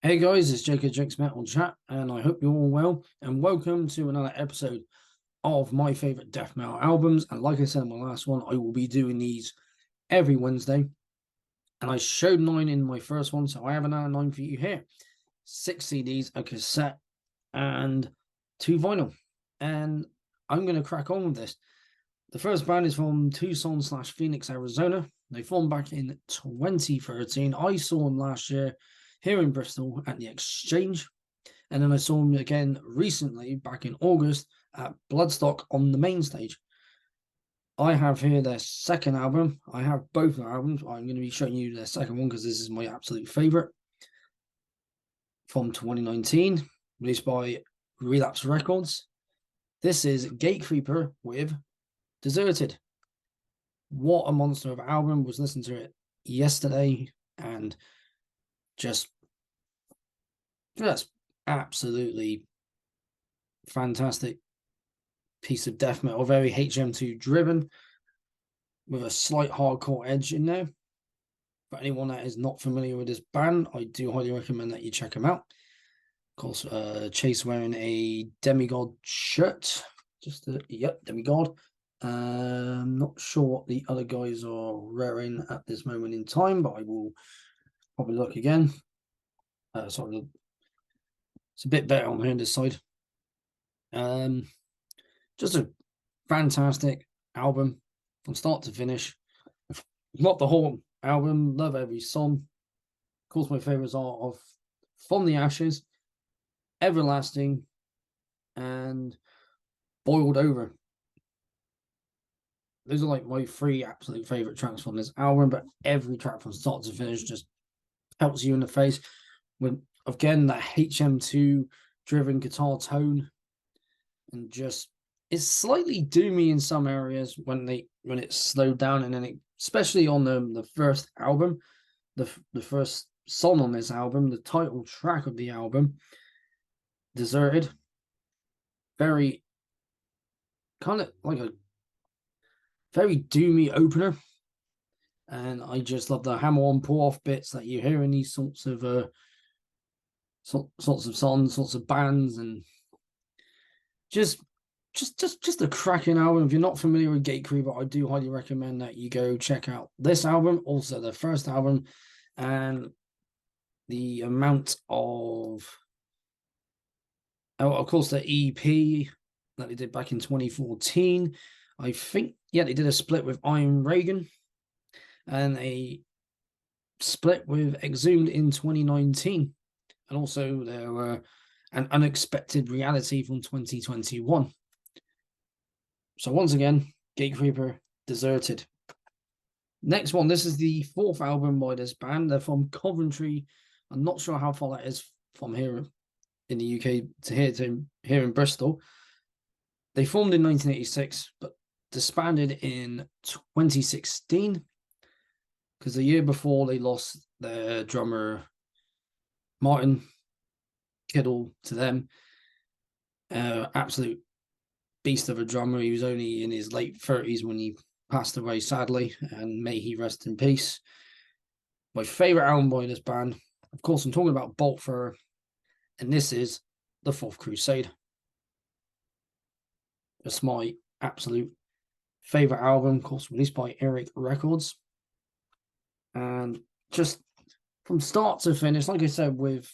Hey guys, it's Jake's Metal Chat, and I hope you're all well. And welcome to another episode of my favorite death metal albums. And like I said in my last one, I will be doing these every Wednesday. And I showed 9 in my first one, so I have another 9 for you here: 6 CDs, a cassette, and 2 vinyl. And I'm going to crack on with this. The first band is from Tucson/Phoenix, Arizona. They formed back in 2013. I saw them last year here in Bristol at the Exchange. And then I saw them again recently back in August at Bloodstock on the main stage. I have here their second album. I have both their albums. I'm going to be showing you their second one because this is my absolute favorite from 2019, released by Relapse Records. This is Gatecreeper with Deserted. What a monster of an album. Was listening to it yesterday and just absolutely fantastic piece of death metal, very HM2 driven with a slight hardcore edge in there. For anyone that is not familiar with this band, I do highly recommend that you check them out. Of course, Chase wearing a demigod shirt, demigod. Not sure what the other guys are wearing at this moment in time, but I will probably look again. Sorry, it's a bit better on here this side. Just a fantastic album from start to finish. Not the whole album, love every song. Of course, my favorites are of From the Ashes, Everlasting, and Boiled Over. Those are like my 3 absolute favorite tracks from this album, but every track from start to finish just pelts you in the face with, again, that HM2 driven guitar tone, and just it's slightly doomy in some areas when it's slowed down, and then especially on the first album, the first song on this album, the title track of the album, Deserted, very kind of like a very doomy opener, and I just love the hammer on pull off bits that you hear in these sorts of songs, sorts of bands, and just a cracking album. If you're not familiar with Gatecreeper, I do highly recommend that you go check out this album, also the first album, and the amount of course, the EP that they did back in 2014. I think, yeah, they did a split with Iron Reagan and a split with Exhumed in 2019. And also there were an Unexpected Reality from 2021. So once again, Gatecreeper, Deserted. Next one, this is the 4th album by this band. They're from Coventry. I'm not sure how far that is from here in the UK to here in Bristol. They formed in 1986, but disbanded in 2016 because the year before they lost their drummer Martin Kiddle to them. Absolute beast of a drummer. He was only in his late 30s when he passed away, sadly, and may he rest in peace. My favorite album by this band, of course, I'm talking about Boltfur, and this is The Fourth Crusade. It's my absolute favorite album, of course, released by Eric Records. And just from start to finish, like I said, with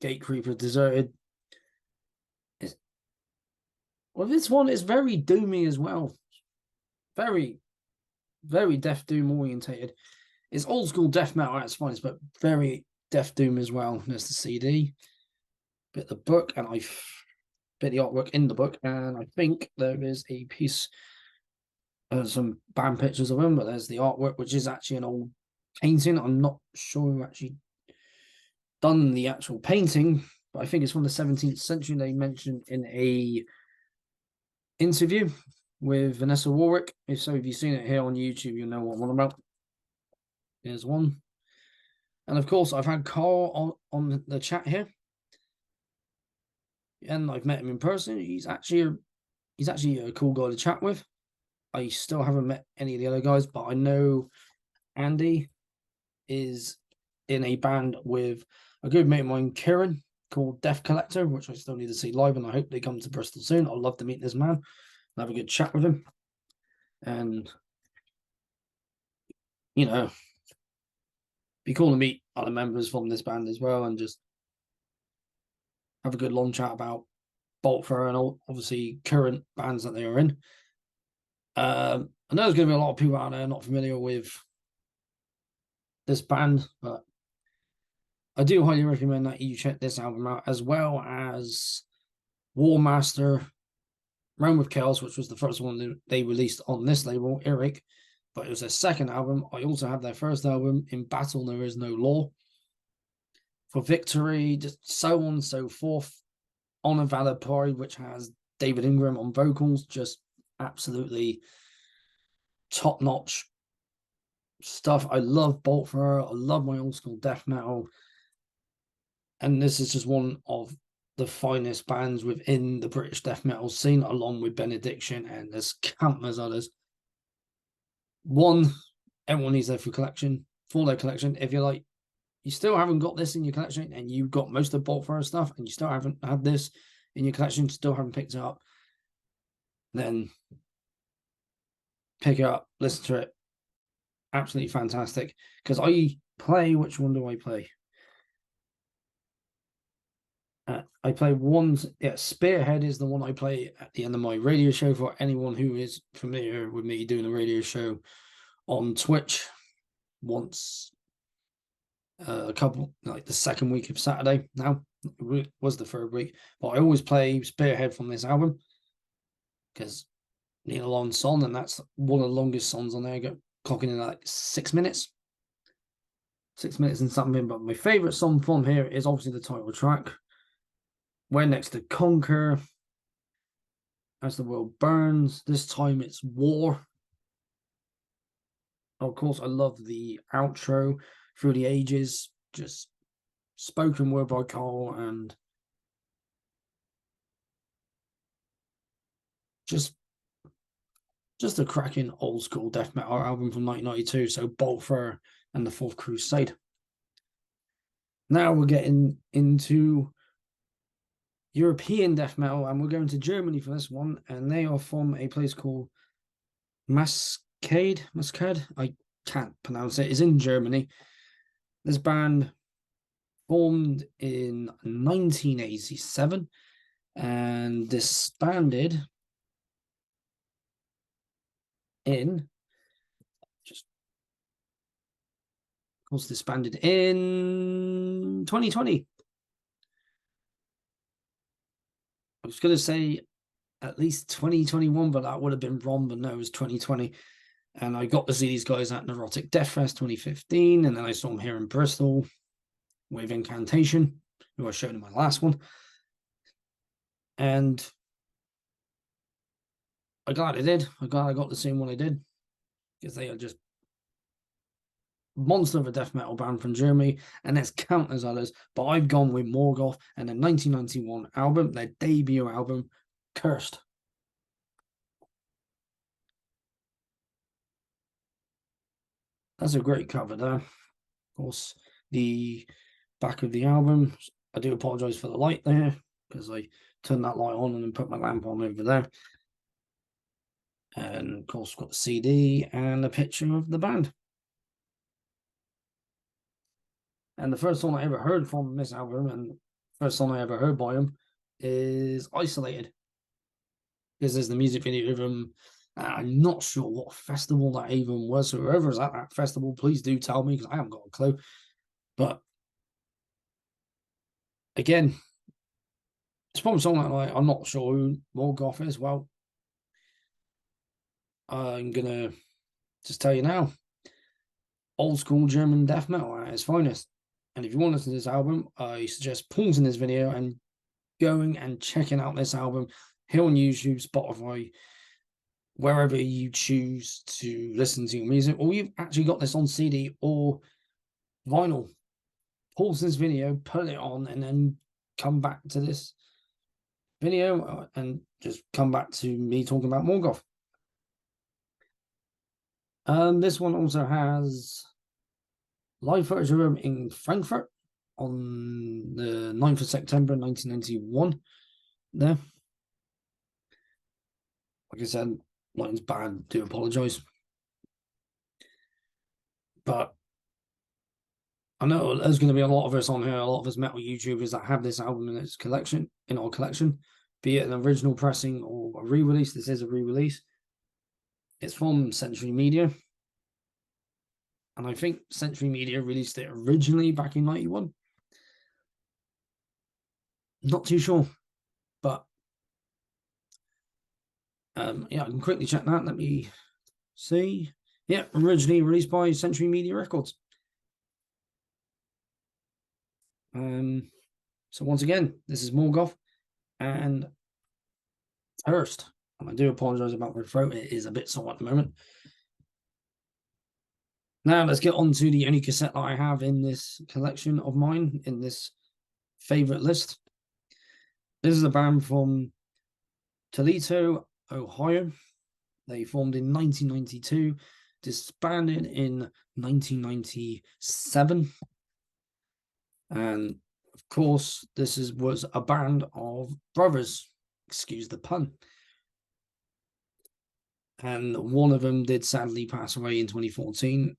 Gatecreeper, Deserted, this one is very doomy as well. Very, very Death Doom orientated. It's old school death metal at its finest, but very Death Doom as well. There's the CD, bit the book, and I bit the artwork in the book, and I think there is a piece of some band pictures of them, but there's the artwork, which is actually an old painting. I'm not sure who actually done the actual painting, but I think it's from the 17th century. They mentioned in a interview with Vanessa Warwick. If so, if you've seen it here on YouTube, you'll know what I'm on about. Here's one. And of course, I've had Carl on the chat here, and I've met him in person. He's actually a cool guy to chat with. I still haven't met any of the other guys, but I know Andy is in a band with a good mate of mine, Kieran, called Death Collector, which I still need to see live, and I hope they come to Bristol soon. I'd love to meet this man and have a good chat with him. And, you know, be cool to meet other members from this band as well and just have a good long chat about Boltfur and all, obviously current bands that they are in. I know there's going to be a lot of people out there not familiar with this band, but I do highly recommend that you check this album out, as well as Warmaster, Realm of Chaos, which was the first one that they released on this label, Eric, but it was their second album. I also have their first album, In Battle There Is No Law, For Victory, just so on and so forth. Honor, Valor, Pride, which has David Ingram on vocals, just absolutely top-notch stuff. I love Boltfur. I love my old school death metal. And this is just one of the finest bands within the British death metal scene, along with Benediction, and there's countless others. One, everyone needs their full collection, for their collection. If you're like, you still haven't got this in your collection, and you've got most of Boltfur stuff, and you still haven't had this in your collection, still haven't picked it up, then pick it up, listen to it. Absolutely fantastic. Because I play, which one do I play? I play one, Spearhead is the one I play at the end of my radio show for anyone who is familiar with me doing a radio show on Twitch once a couple, like the second week of Saturday now. It was the third week, but I always play Spearhead from this album because need a long song, and that's one of the longest songs on there. I got clocking in like 6 minutes. 6 minutes and something, but my favourite song from here is obviously the title track. We're Next to Conquer, As the World Burns. This time it's War. Of course, I love the outro, Through the Ages, just spoken word by Carl, and just a cracking old school death metal album from 1992. So Boltfur and the Fourth Crusade. Now we're getting into European death metal, and we're going to Germany for this one, and they are from a place called Mascade. I can't pronounce it. It's in Germany. This band formed in 1987 and disbanded in disbanded in 2020. I was going to say at least 2021, but that would have been wrong. But no, it was 2020. And I got to see these guys at Neurotic Death Fest 2015. And then I saw them here in Bristol with Incantation, who I showed in my last one. And I'm glad I did. I'm glad I got the same one I did, because they are just monster of a death metal band from Germany, and there's countless others, but I've gone with Morgoth and the 1991 album, their debut album, Cursed. That's a great cover there. Of course, the back of the album, I do apologize for the light there, because I turned that light on and then put my lamp on over there. And of course, got the CD and a picture of the band. And the first song I ever heard from this album, and first song I ever heard by them, is Isolated. Because there's the music video of them. I'm not sure what festival that even was. So whoever's at that festival, please do tell me, because I haven't got a clue. But again, it's probably something like, I'm not sure who Morgoth is. Well, I'm going to just tell you now. Old school German death metal at its finest. And if you want to listen to this album, I suggest pausing this video and going and checking out this album here on YouTube, Spotify, wherever you choose to listen to your music, or you've actually got this on CD or vinyl. Pause this video, put it on, and then come back to this video and just come back to me talking about Morgoth. This one also has live footage of him in Frankfurt on the 9th of September 1991. There. Like I said, lighting's bad, do apologise. But I know there's going to be a lot of us on here, a lot of us metal YouTubers that have this album in its collection, in our collection, be it an original pressing or a re-release. This is a re-release. It's from Century Media. And I think Century Media released it originally back in 91. Not too sure. But yeah, I can quickly check that. Let me see. Yeah, originally released by Century Media Records. So once again, this is Morgoth and Thirst. And I do apologise about my throat. It is a bit sore at the moment. Now let's get on to the only cassette that I have in this collection of mine, in this favourite list. This is a band from Toledo, Ohio. They formed in 1992, disbanded in 1997. And of course, this was a band of brothers, excuse the pun. And one of them did sadly pass away in 2014,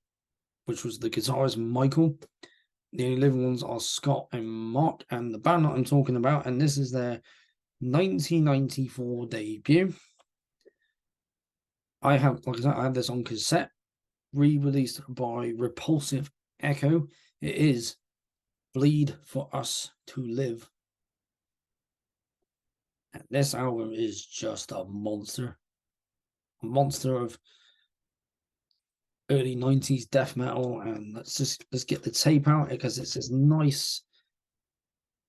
which was the guitarist Michael. The only living ones are Scott and Mark, and the band that I'm talking about, and this is their 1994 debut. I have, like I said, I have this on cassette, re-released by Repulsive Echo. It is Bleed for Us to Live. And this album is just a monster. A monster of early 90s death metal. And let's get the tape out because it's this nice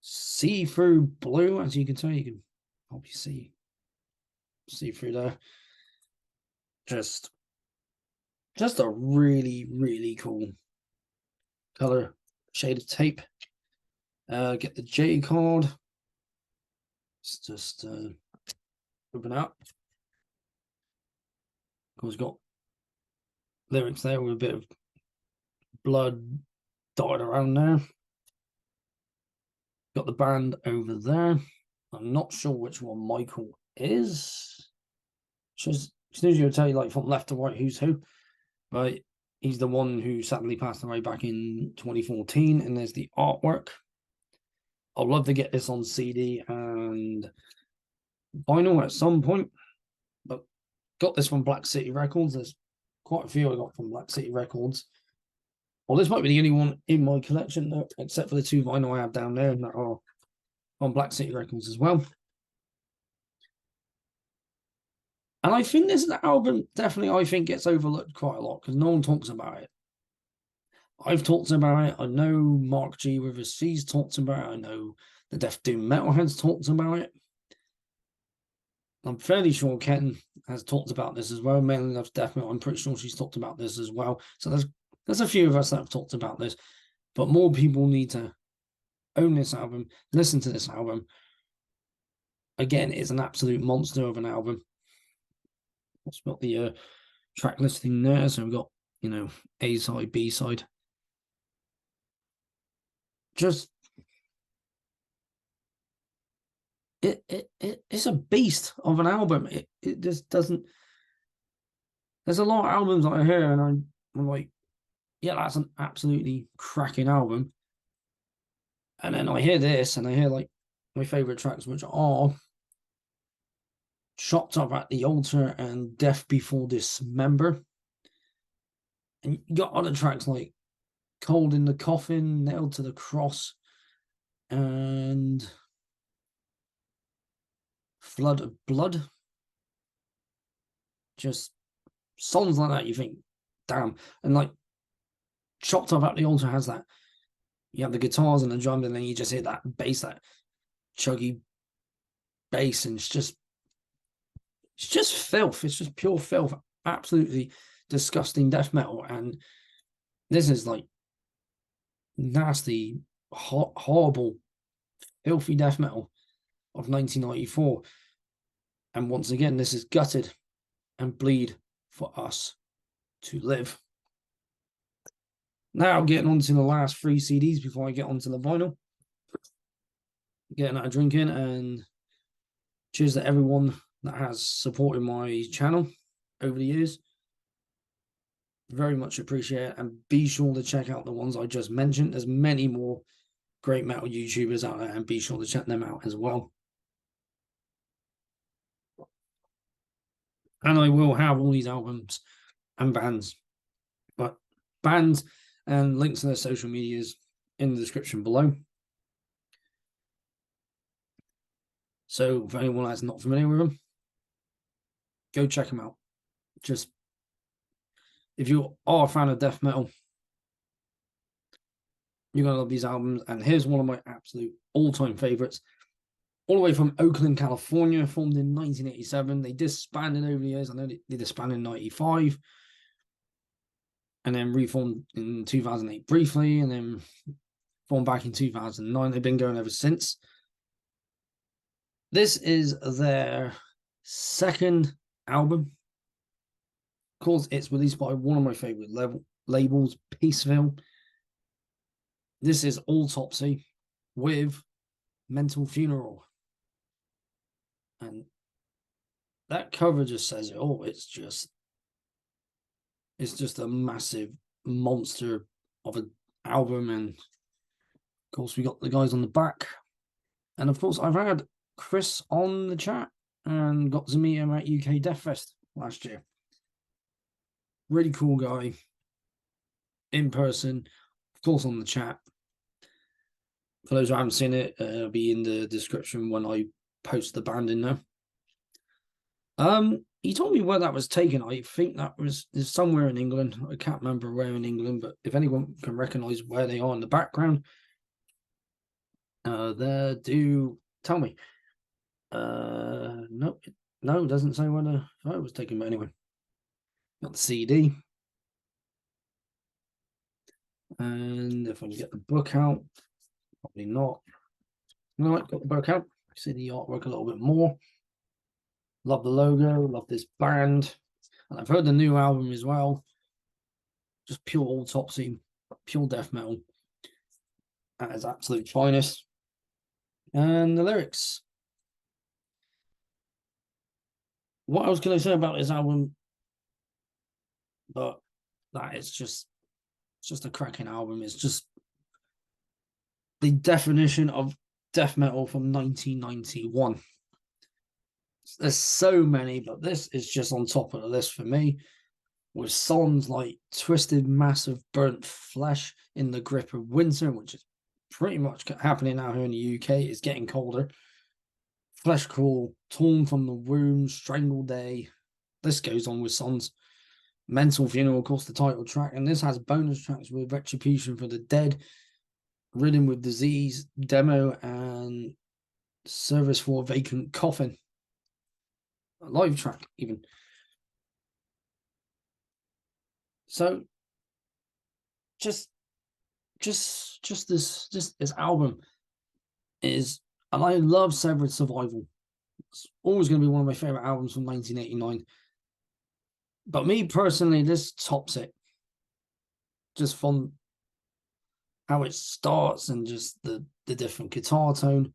see-through blue. As you can tell, you can probably see through there. Just a really, really cool color shade of tape. Get the J card. Let's just open up. Of course, got lyrics there with a bit of blood dotted around there. Got the band over there. I'm not sure which one Michael is. Just usually will tell you like from left to right who's who. But he's the one who sadly passed away back in 2014. And there's the artwork. I'd love to get this on CD and vinyl at some point. But got this from Black City Records. There's quite a few I got from Black City Records. Well, this might be the only one in my collection, except for the two vinyl I have down there that are on Black City Records as well. And I think this album definitely, I think, gets overlooked quite a lot because no one talks about it. I've talked about it. I know Mark G with his C's talked about it. I know the Death Doom Metalheads talked about it. I'm fairly sure Ken has talked about this as well. Mainly Loves Death Metal. I'm pretty sure she's talked about this as well. So there's a few of us that have talked about this, but more people need to own this album, listen to this album. Again, it's an absolute monster of an album. It's got the track listing there, so we've got, you know, A side, B side. Just it's a beast of an album. It just doesn't. There's a lot of albums I hear, and I'm like, yeah, that's an absolutely cracking album. And then I hear this, and I hear like my favorite tracks, which are Chopped Up at the Altar and Death Before Dismember. And you got other tracks like Cold in the Coffin, Nailed to the Cross, and Flood of Blood. Just songs like that, you think, damn. And like Chopped Up at the Altar has that. You have the guitars and the drums, and then you just hear that bass, that chuggy bass, and it's just filth. It's just pure filth. Absolutely disgusting death metal. And this is like nasty, horrible, filthy death metal of 1994. And once again, this is Gutted and Bleed for Us to Live. Now getting on to the last 3 CDs before I get onto the vinyl. Getting out of drinking, and cheers to everyone that has supported my channel over the years. Very much appreciate it, and be sure to check out the ones I just mentioned. There's many more great metal YouTubers out there, and be sure to check them out as well. And I will have all these albums and bands, but bands and links to their social medias in the description below. So for anyone that's not familiar with them, go check them out. Just if you are a fan of death metal, you're gonna love these albums. And here's one of my absolute all-time favorites. All the way from Oakland, California, formed in 1987. They disbanded over the years. I know they disbanded in 95. And then reformed in 2008 briefly, and then formed back in 2009. They've been going ever since. This is their second album. Of course, it's released by one of my favorite labels, Peaceville. This is Autopsy with Mental Funeral. And that cover just says it all. It's just a massive monster of an album. And of course, we got the guys on the back. And of course, I've had Chris on the chat and got to meet him at UK Death Fest last year. Really cool guy in person, of course, on the chat. For those who haven't seen it, it'll be in the description when I post the band in there. He told me where that was taken. I think that was somewhere in England. I can't remember where in England, but if anyone can recognize where they are in the background, there, do tell me. No, it doesn't say where the photo was taken, but anyway. Got the CD. And if I can get the book out, probably not. No, got the book out. See the artwork a little bit more. Love the logo, love this band. And I've heard the new album as well. Just pure Autopsy, pure death metal at its absolute finest. And the lyrics. What else can I say about this album? But that is just a cracking album. It's just the definition of death metal from 1991. There's so many, but this is just on top of the list for me, with songs like Twisted Massive Burnt Flesh, In the Grip of Winter, which is pretty much happening out here in the UK. It's getting colder. Flesh Crawl, Torn from the Womb, Strangled Day. This goes on with songs. Mental Funeral, of course, the title track. And this has bonus tracks with Retribution for the Dead, Ridden with Disease, Demo, and Service for a Vacant Coffin. A live track, even. So, just this album is, and I love Severed Survival. It's always going to be one of my favorite albums from 1989. But me personally, this tops it. Just from how it starts and just the different guitar tone.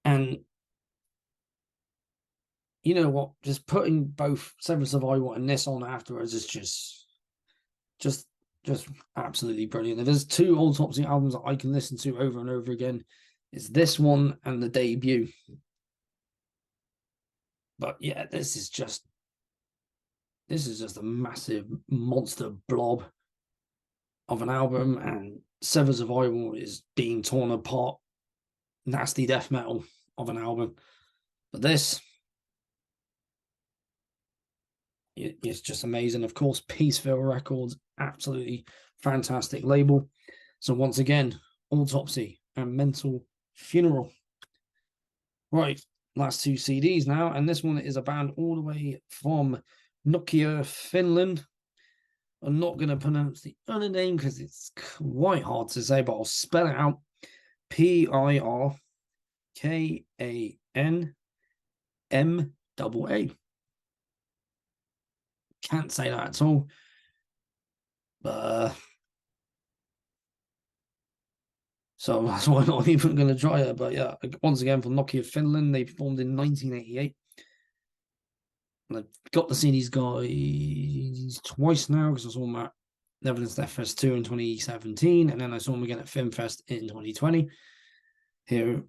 And you know what? Just putting both Severed Survival and this on afterwards is just absolutely brilliant. If there's two Autopsy albums that I can listen to over and over again, it's this one and the debut. But yeah, this is just a massive monster blob of an album, and Severed Survival is being torn apart, nasty death metal of an album. But this, it's just amazing. Of course, Peaceville Records, absolutely fantastic label. So once again, Autopsy and Mental Funeral. Right, last two CDs now, and this one is a band all the way from Nokia, Finland. I'm not going to pronounce the other name because it's quite hard to say, but I'll spell it out. Pirkanmaa. Can't say that at all. But so that's why I'm not even going to try it. But yeah, once again, from Nokia Finland, they formed in 1988. And I've got to see these guys twice now because I saw them at Netherlands Death Fest 2 in 2017, and then I saw them again at FilmFest in 2020 here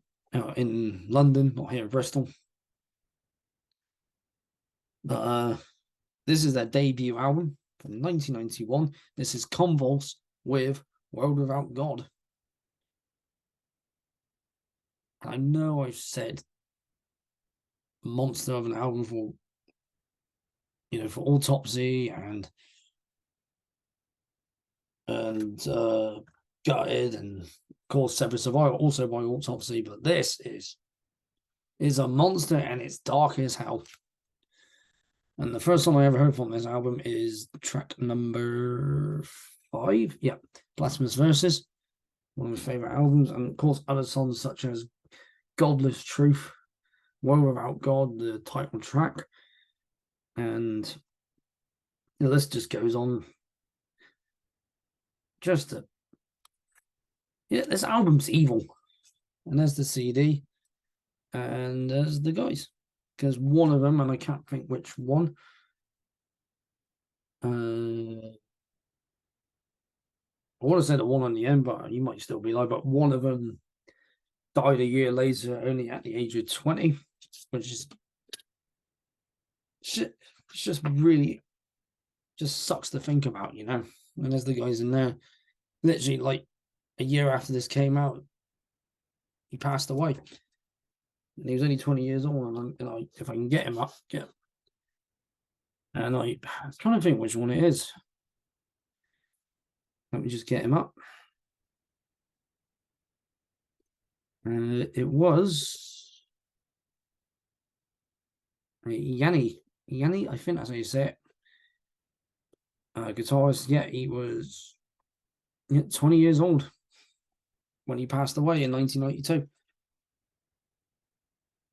in London, not here in Bristol. But this is their debut album from 1991. This is Convulse with World Without God. I know I've said monster of an album for, you know, for Autopsy and Gutted, and of course Separate Survival also by Autopsy, but this is a monster and it's dark as hell. And the first song I ever heard from this album is track number 5. Yeah, Blasphemous Verses, one of my favorite albums, and of course other songs such as Godless Truth, World Without God, the title track, and the list just goes on. Yeah, this album's evil. And there's the CD, and there's the guys. Because one of them, and I can't think which one, I want to say the one on the end, but you might still be like, but one of them died a year later, only at the age of 20, which is just really just sucks to think about, you know. And there's the guys in there, literally like a year after this came out, he passed away, and he was only 20 years old. And if I can get him up, get him. And I was trying to think which one it is. Let me just get him up. It was Yanni, I think that's how you say it. Guitarist, yeah, he was 20 years old when he passed away in 1992.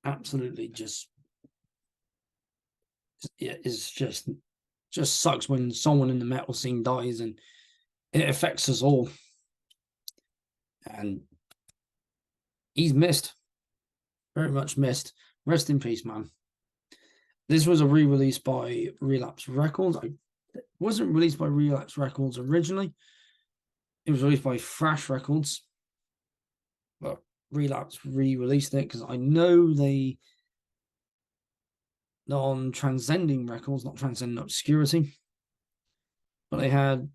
Absolutely yeah, it's just sucks when someone in the metal scene dies, and it affects us all. And he's missed, very much missed. Rest in peace, man. This was a re-release by Relapse Records. It wasn't released by Relapse Records originally. It was released by Thrash Records, but Relapse re-released it because I know they're on Transcending Records, not Transcending Obscurity, but they had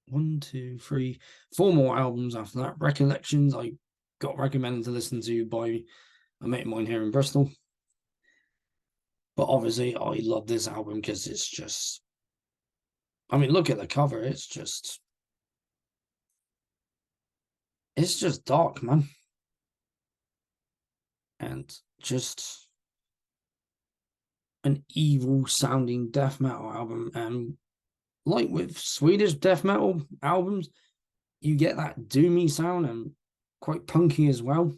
1, 2, 3, 4 more albums after that. Recollections I got recommended to listen to by a mate of mine here in Bristol. But obviously I love this album because it's just, I mean, look at the cover. It's just dark, man. And just an evil sounding death metal album. And like with Swedish death metal albums, you get that doomy sound and quite punky as well.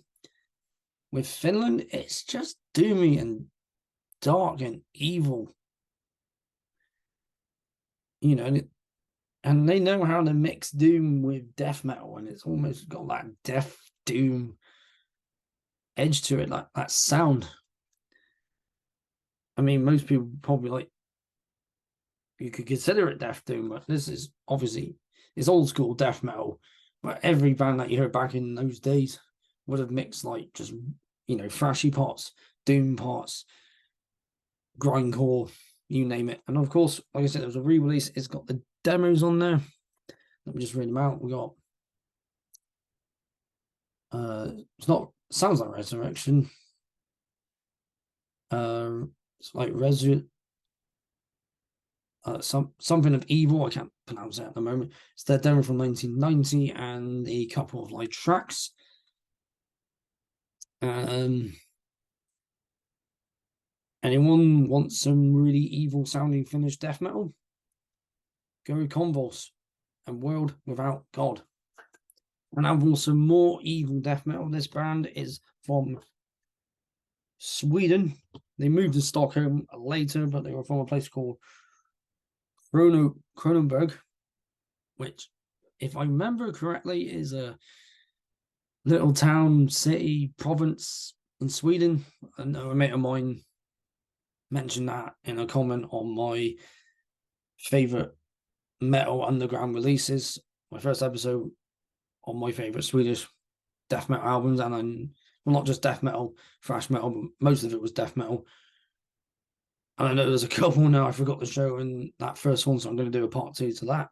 With Finland, it's just doomy and dark and evil. You know, and they know how to mix doom with death metal, and it's almost got that death doom edge to it, like that sound. I mean, most people probably like, you could consider it death doom, but this is obviously, it's old school death metal. But every band that you heard back in those days would have mixed like just, you know, thrashy parts, doom parts, grindcore, you name it. And of course, like I said, there was a re-release. It's got the demos on there. Let me just read them out. We got it's not, sounds like Resurrection. It's like something of evil. I can't pronounce it at the moment. It's their demo from 1990 and a couple of like tracks. Anyone wants some really evil sounding Finnish death metal? Go with Convulse and World Without God. And I've also more evil death metal. This band is from Sweden. They moved to Stockholm later, but they were from a place called Kronenberg. which, if I remember correctly, is a little town, city, province in Sweden. And a mate of mine mentioned that in a comment on my favorite metal underground releases, my first episode on my favorite Swedish death metal albums, and well, not just death metal, thrash metal, but most of it was death metal. And I know there's a couple now I forgot to show in that first one, so I'm going to do a part 2 to that.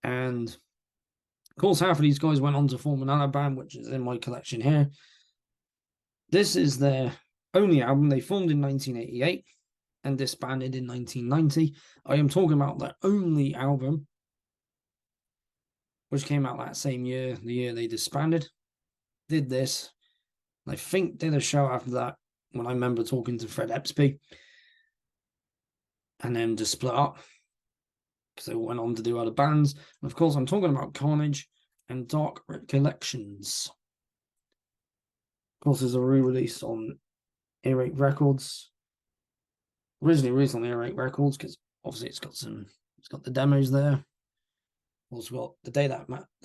And of course, half of these guys went on to form another band, which is in my collection here. This is their only album. They formed in 1988 and disbanded in 1990. I am talking about their only album, which came out that same year, the year they disbanded. Did this. I think did a show after that when I remember talking to Fred Epsby. And then just split up because they went on to do other bands. And of course, I'm talking about Carnage and Dark Recollections. Of course, there's a re-release on Earache Records. Originally released on Earache Records because obviously it's got the demos there. Also got The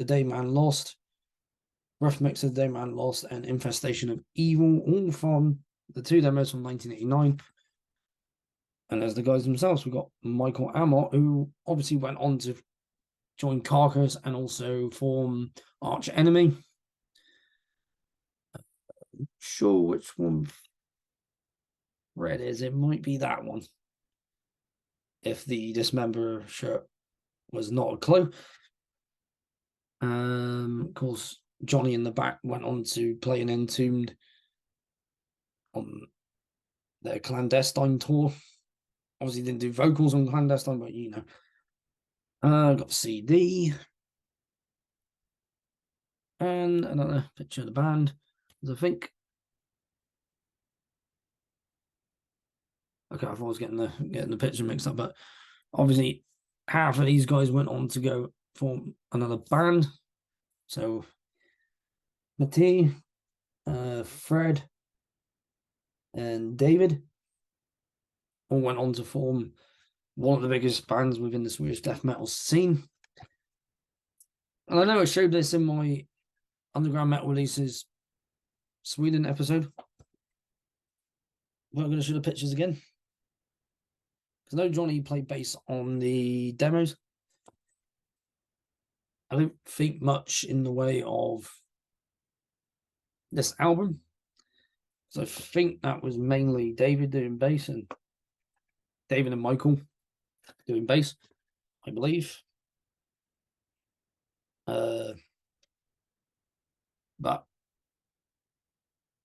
Day Man Lost, Rough Mix of The Day Man Lost, and Infestation of Evil, all from the 2 demos from 1989. And as the guys themselves, we've got Michael Amott, who obviously went on to join Carcass and also form Arch Enemy. I'm sure which one Red is. It might be that one. If the Dismember shirt was not a clue. Of course, Johnny in the back went on to play an Entombed on their Clandestine tour. Obviously didn't do vocals on Clandestine, but you know. Got the CD. And another picture of the band. I think. Okay, I thought I was getting the picture mixed up, but obviously half of these guys went on to go form another band. So Matti, Fred, and David all went on to form one of the biggest bands within the Swedish death metal scene. And I know I showed this in my Underground Metal Releases Sweden episode. But I'm going to show the pictures again. Because I know Johnny played bass on the demos. I don't think much in the way of this album. So I think that was mainly David doing bass and David and Michael doing bass, I believe. But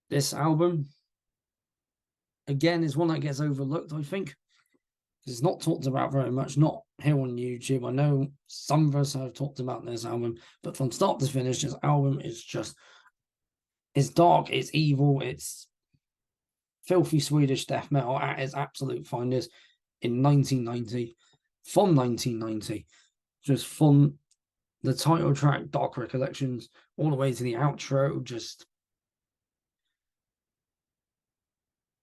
this album, again, is one that gets overlooked, I think. It's not talked about very much, not here on YouTube. I know some of us have talked about this album, but from start to finish, this album is just, it's dark, it's evil, it's filthy Swedish death metal at its absolute finest in 1990, from 1990. Just from the title track, Dark Recollections, all the way to the outro, just...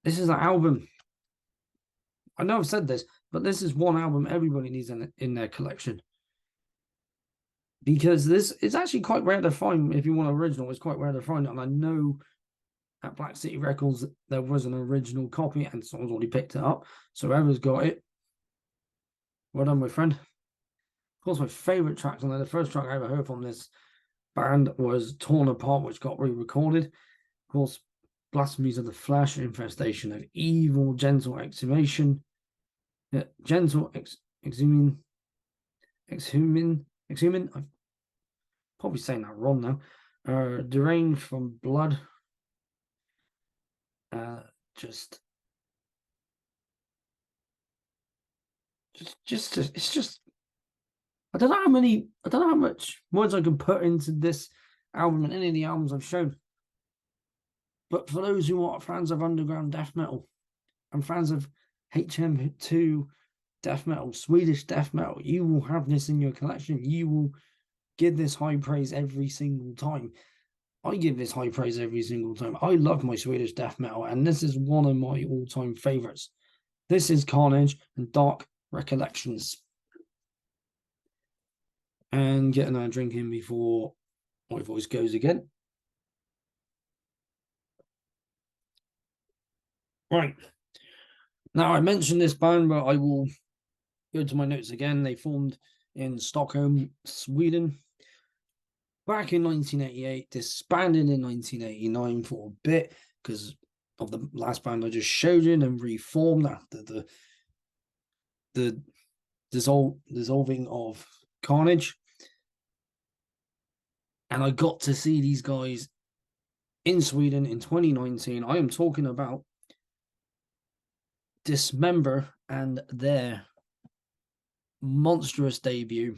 This is an album. I know I've said this, but this is one album everybody needs in their collection. Because this is actually quite rare to find. If you want an original, it's quite rare to find. And I know at Black City Records, there was an original copy and someone's already picked it up. So whoever's got it, well done, my friend. Of course, my favourite tracks on there, the first track I ever heard from this band was Torn Apart, which got re-recorded. Of course, Blasphemies of the Flesh, Infestation of Evil, Gentle Exhumation, Gentle Exhumin. I'm probably saying that wrong now. Deranged from Blood. It's just I don't know how much words I can put into this album and any of the albums I've shown. But for those who are fans of underground death metal and fans of HM2 death metal, Swedish death metal, you will have this in your collection. You will give this high praise every single time. I give this high praise every single time. I love my Swedish death metal, and this is one of my all-time favorites. This is Carnage and Dark Recollections. and get another drink in before my voice goes again. Right. Now, I mentioned this band, but I will go to my notes again. They formed in Stockholm, Sweden, back in 1988, disbanded in 1989 for a bit because of the last band I just showed you, and reformed after the dissolving of Carnage. And I got to see these guys in Sweden in 2019. I am talking about Dismember and their monstrous debut,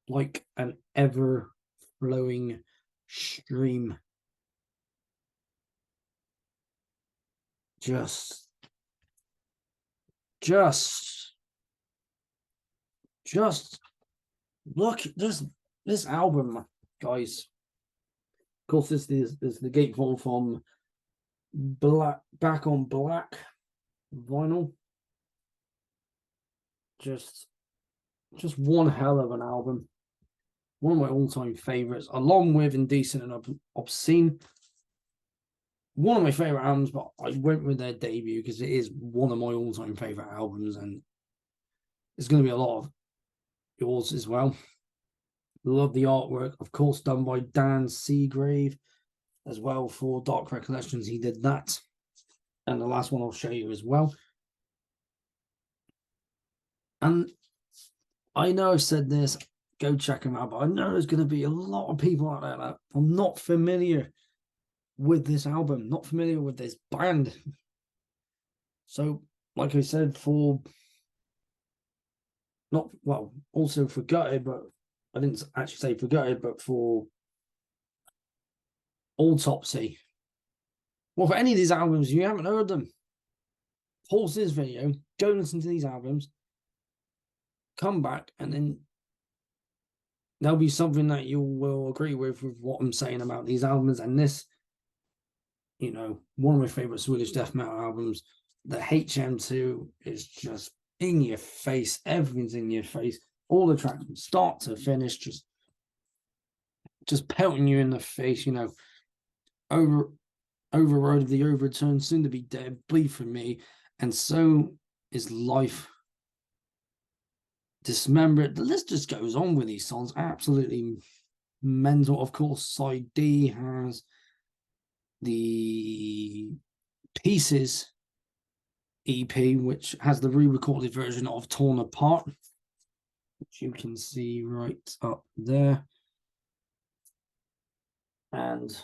like an ever flowing stream. Just look at this album, guys. Of course, this is the gatefold from Back on Black vinyl. Just one hell of an album. One of my all-time favorites, along with Indecent and Obscene. One of my favorite albums, but I went with their debut because it is one of my all-time favorite albums, and it's going to be a lot of yours as well. Love the artwork, of course, done by Dan Seagrave as well for Dark Recollections. He did that, and the last one I'll show you as well. And I know I've said this, go check them out, but I know there's going to be a lot of people out there that are not familiar with this album, not familiar with this band. So, like I said, also for Gutted, but I didn't actually say for Gutted, but for Autopsy. Well, for any of these albums, you haven't heard them, pause this video, go listen to these albums, come back, and then there'll be something that you will agree with what I'm saying about these albums. And this, you know, one of my favorite Swedish death metal albums, the HM2 is just in your face. Everything's in your face. All the tracks from start to finish, just pelting you in the face, you know. Overrode of the Overturned, Soon to Be Dead, Bleed for Me, and So Is Life. Dismember It. The list just goes on with these songs. Absolutely mental. Of course, side D has the Pieces EP, which has the re-recorded version of Torn Apart, which you can see right up there. And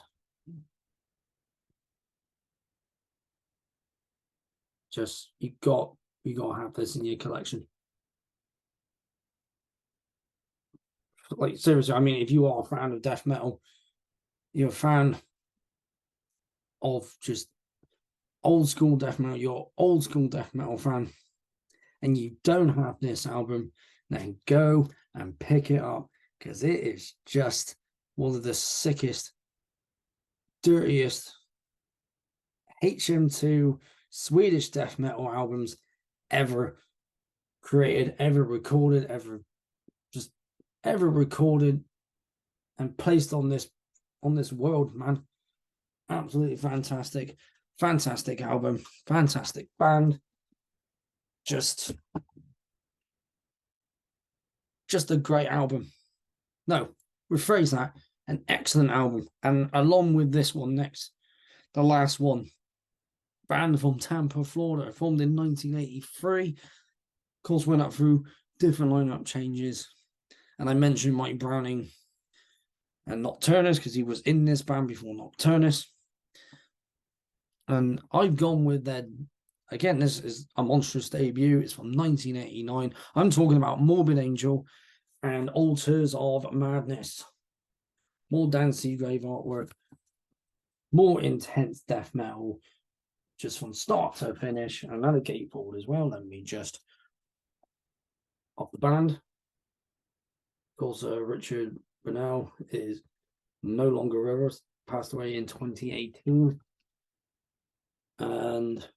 just you got to have this in your collection. Like, seriously, I mean, if you are a fan of death metal, you're a fan of just old school death metal, you're old school death metal fan, and you don't have this album, then go and pick it up, because it is just one of the sickest, dirtiest HM2 Swedish death metal albums ever created, ever recorded, ever recorded and placed on this world, man. Absolutely fantastic album, fantastic band, just a great album. No, rephrase that, an excellent album. And along with this one next, the last one, band from Tampa, Florida, formed in 1983. Of course, went up through different lineup changes. And I mentioned Mike Browning and Nocturnus because he was in this band before Nocturnus. And I've gone with their, again, this is a monstrous debut. It's from 1989. I'm talking about Morbid Angel and Altars of Madness. More Dan Seagrave artwork, more intense death metal, just from start to finish. Another gatefold as well. Let me just off the band. Of course, Richard Brunel is no longer with us, passed away in 2018. And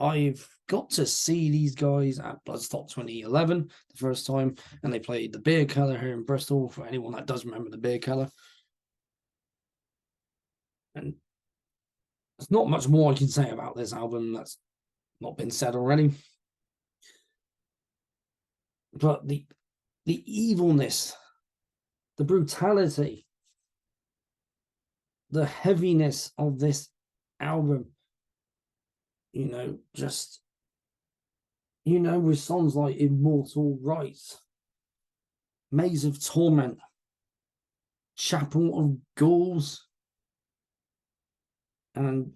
I've got to see these guys at Bloodstock 2011 the first time, and they played the Beer Keller here in Bristol, for anyone that does remember the Beer Keller. And there's not much more I can say about this album that's not been said already. But the evilness, the brutality, the heaviness of this album, just, with songs like Immortal Rites, Maze of Torment, Chapel of Ghouls, and,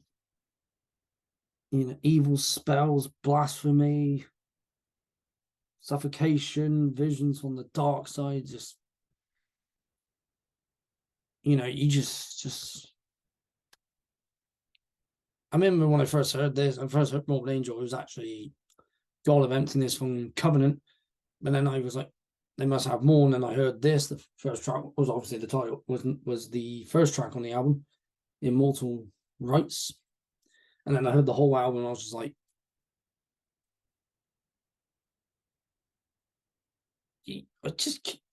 Evil Spells, Blasphemy, Suffocation, Visions from the Dark Side, just, you just I remember when I first heard this, I first heard Morbid Angel, it was actually God of Emptiness from Covenant. But then I was like, they must have more. And then I heard this. The first track was obviously the title, was the first track on the album, Immortal Rites. And then I heard the whole album and I was just like,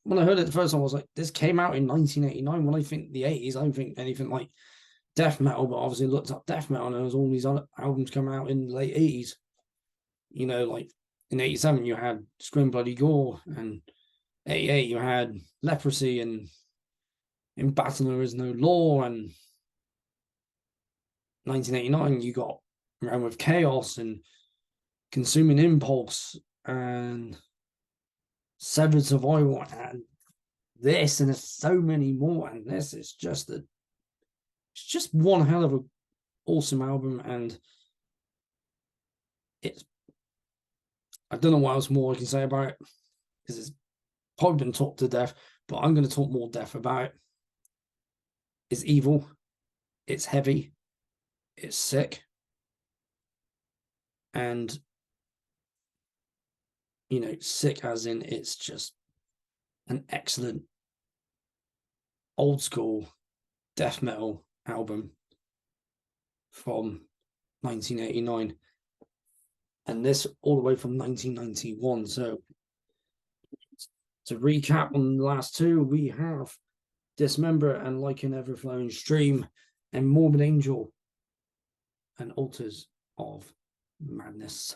when I heard it the first time, I was like, this came out in 1989. When I think the 80s, I don't think anything like death metal, but obviously looked up death metal and there was all these other albums coming out in the late 80s. Like in 87 you had Scream Bloody Gore, and 88 you had Leprosy, and In Battle There Is No Law, and 1989 you got Realm of Chaos and Consuming Impulse and Severed Survival and this, and there's so many more, and this is just it's just one hell of a awesome album. And I don't know what else more I can say about it, because it's probably been talked to death, but I'm going to talk more death about it. It's evil, it's heavy, it's sick, and sick as in it's just an excellent old school death metal album from 1989, and this all the way from 1991. So to recap on the last two, we have Dismember and Like an Ever-Flowing Stream, and Morbid Angel and Altars of Madness.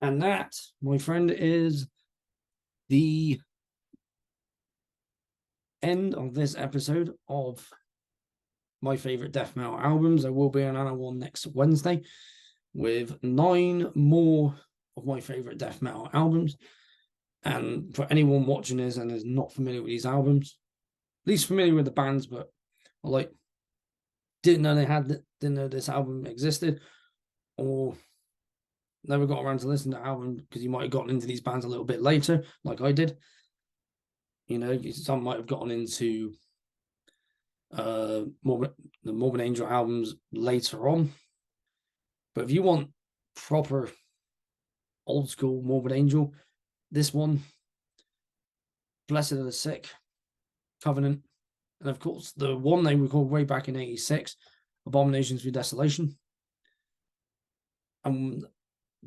And that, my friend, is the end of this episode of my favorite death metal albums. There will be another one next Wednesday with 9 more of my favorite death metal albums. And for anyone watching this and is not familiar with these albums, at least familiar with the bands, but didn't know this album existed, or never got around to listening to the album because you might have gotten into these bands a little bit later, like I did. Some might have gotten into the Morbid Angel albums later on. But if you want proper old school Morbid Angel, this one, Blessed Are the Sick, Covenant, and of course the one they recorded way back in 86, Abominations Through Desolation, and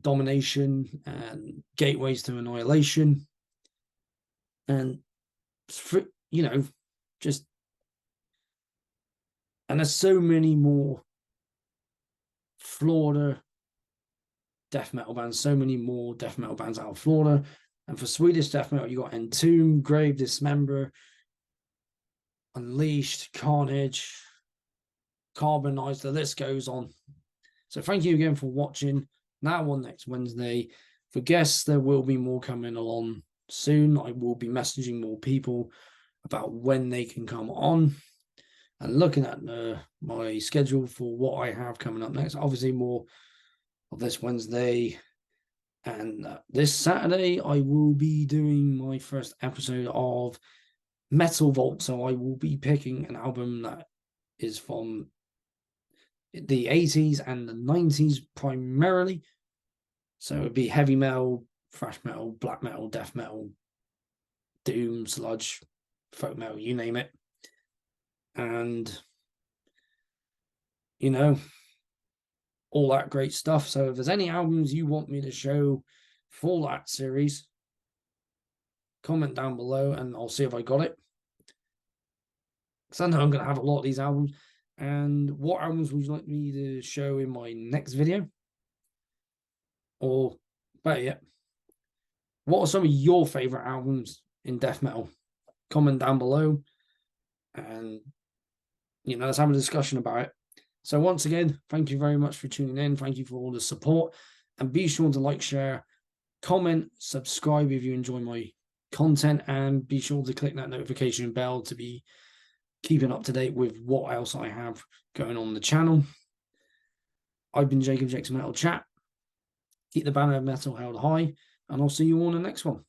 Domination, and Gateways to Annihilation, and just, and there's so many more Florida death metal bands, so many more death metal bands out of Florida. And for Swedish death metal, you got Entomb, Grave, Dismember, Unleashed, Carnage, Carbonized, the list goes on. So thank you again for watching. Now on next Wednesday. For guests, there will be more coming along soon. I will be messaging more people about when they can come on, and looking at my schedule for what I have coming up next. Obviously more of this Wednesday, and this Saturday I will be doing my first episode of Metal Vault. So I will be picking an album that is from the 80s and the 90s primarily. So it would be heavy metal, thrash metal, black metal, death metal, doom, sludge, folk metal, you name it. And all that great stuff. So if there's any albums you want me to show for that series, comment down below and I'll see if I got it. Because I know I'm going to have a lot of these albums. And what albums would you like me to show in my next video? Or better yet, what are some of your favorite albums in death metal? Comment down below and, you know, let's have a discussion about it. So once again, thank you very much for tuning in. Thank you for all the support. And be sure to like, share, comment, subscribe if you enjoy my content, and be sure to click that notification bell to be keeping up to date with what else I have going on the channel. I've been Jacob Jackson Metal Chat. Keep the banner of metal held high, and I'll see you all in the next one.